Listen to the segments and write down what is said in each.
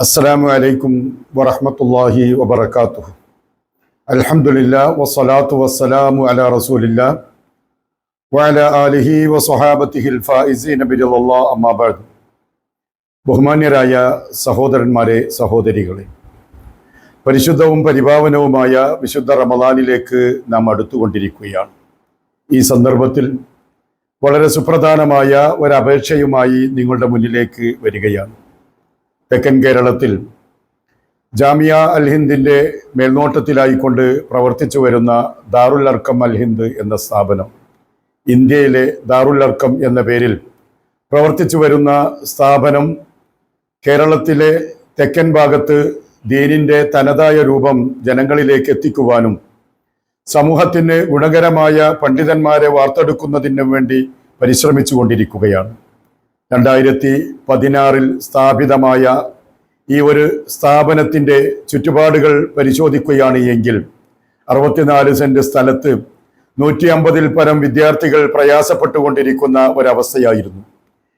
അസ്സലാമു അലൈക്കും വറഹ്മത്തുള്ളാഹി വബറകാതുഹു. അൽഹംദുലില്ലാഹ് വസ്സലാത്തു വസ്സലാമു അലാ റസൂലില്ലാഹ് വഅലാ ആലിഹി വസ്വഹാബത്തിഹിൽ ഫായിസീന ബിറളില്ലാഹ് അമ്മാ ബഅദ്. ബഹുമാന്യരായ സഹോദരന്മാരെ, സഹോദരികളെ, പരിശുദ്ധവും പരിപാവനവുമായ വിശുദ്ധ റമദാനിലേക്ക് നാം അടുത്തുകൊണ്ടിരിക്കുകയാണ്. ഈ സന്ദർഭത്തിൽ വളരെ സുപ്രധാനമായ ഒരപേക്ഷയുമായി നിങ്ങളുടെ മുന്നിലേക്ക് വരികയാണ്. തെക്കൻ കേരളത്തിൽ ജാമിയ അൽ ഹിന്ദിൻ്റെ മേൽനോട്ടത്തിലായിക്കൊണ്ട് പ്രവർത്തിച്ചു വരുന്ന ദാറുൽ അർക്കം അൽ ഹിന്ദ് എന്ന സ്ഥാപനം, ഇന്ത്യയിലെ ദാറുൽ അർക്കം എന്ന പേരിൽ പ്രവർത്തിച്ചു വരുന്ന സ്ഥാപനം കേരളത്തിലെ തെക്കൻ ഭാഗത്ത് ദീനിൻ്റെ തനതായ രൂപം ജനങ്ങളിലേക്ക് എത്തിക്കുവാനും സമൂഹത്തിന് ഗുണകരമായ പണ്ഡിതന്മാരെ വാർത്തെടുക്കുന്നതിനു വേണ്ടി പരിശ്രമിച്ചു കൊണ്ടിരിക്കുകയാണ്. 2016 സ്ഥാപിതമായ ഈ ഒരു സ്ഥാപനത്തിൻ്റെ ചുറ്റുപാടുകൾ പരിശോധിക്കുകയാണ് എങ്കിൽ 64 സെന്റ് സ്ഥലത്ത് 150-ൽ പരം വിദ്യാർത്ഥികൾ പ്രയാസപ്പെട്ടുകൊണ്ടിരിക്കുന്ന ഒരവസ്ഥയായിരുന്നു.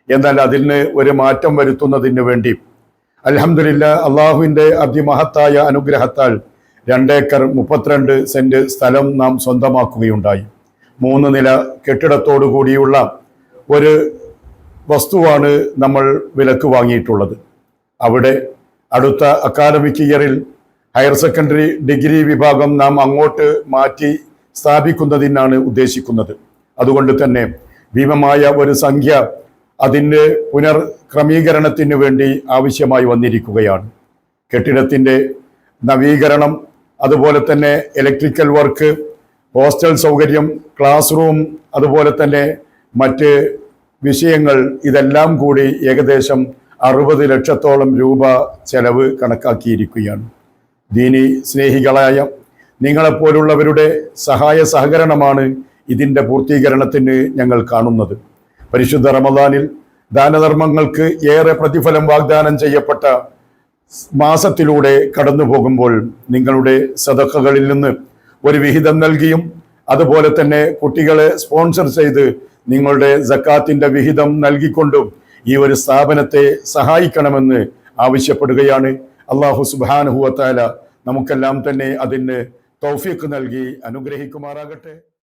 എന്നാൽ അതിന് ഒരു മാറ്റം വരുത്തുന്നതിന് വേണ്ടി അൽഹംദുലില്ലാഹ് അള്ളാഹുവിൻ്റെ അതിമഹത്തായ അനുഗ്രഹത്താൽ 2 ഏക്കർ 32 സെന്റ് സ്ഥലം നാം സ്വന്തമാക്കുകയുണ്ടായി. 3 നില കെട്ടിടത്തോടു കൂടിയുള്ള ഒരു വസ്തുവാണ് നമ്മൾ വിലക്ക് വാങ്ങിയിട്ടുള്ളത്. അവിടെ അടുത്ത അക്കാദമിക് ഇയറിൽ ഹയർ സെക്കൻഡറി ഡിഗ്രി വിഭാഗം നാം അങ്ങോട്ട് മാറ്റി സ്ഥാപിക്കുന്നതിനാണ് ഉദ്ദേശിക്കുന്നത്. അതുകൊണ്ട് തന്നെ ഭീമമായ ഒരു സംഖ്യ അതിൻ്റെ പുനർക്രമീകരണത്തിന് വേണ്ടി ആവശ്യമായി വന്നിരിക്കുകയാണ്. കെട്ടിടത്തിൻ്റെ നവീകരണം, അതുപോലെ തന്നെ ഇലക്ട്രിക്കൽ വർക്ക്, ഹോസ്റ്റൽ സൗകര്യം, ക്ലാസ് റൂം, അതുപോലെ തന്നെ മറ്റ് വിഷയങ്ങൾ, ഇതെല്ലാം കൂടി ഏകദേശം 60 ലക്ഷത്തോളം രൂപ ചെലവ് കണക്കാക്കിയിരിക്കുകയാണ്. ദീനി സ്നേഹികളായ നിങ്ങളെപ്പോലുള്ളവരുടെ സഹായ സഹകരണമാണ് ഇതിൻ്റെ പൂർത്തീകരണത്തിന് ഞങ്ങൾ കാണുന്നത്. പരിശുദ്ധ റമദാനിൽ ദാനധർമ്മങ്ങൾക്ക് ഏറെ പ്രതിഫലം വാഗ്ദാനം ചെയ്യപ്പെട്ട മാസത്തിലൂടെ കടന്നു പോകുമ്പോൾ നിങ്ങളുടെ സദഖകളിൽ നിന്ന് ഒരു വിഹിതം നൽകിയും അതുപോലെ തന്നെ കുട്ടികളെ സ്പോൺസർ ചെയ്ത് നിങ്ങളുടെ സക്കാത്തിൻ്റെ വിഹിതം നൽകിക്കൊണ്ടും ഈ ഒരു സ്ഥാപനത്തെ സഹായിക്കണമെന്ന് ആവശ്യപ്പെടുകയാണ്. അല്ലാഹു സുബ്ഹാനഹു വ തആല നമുക്കെല്ലാം തന്നെ അതിന് തൗഫീഖ് നൽകി അനുഗ്രഹിക്കുമാറാകട്ടെ.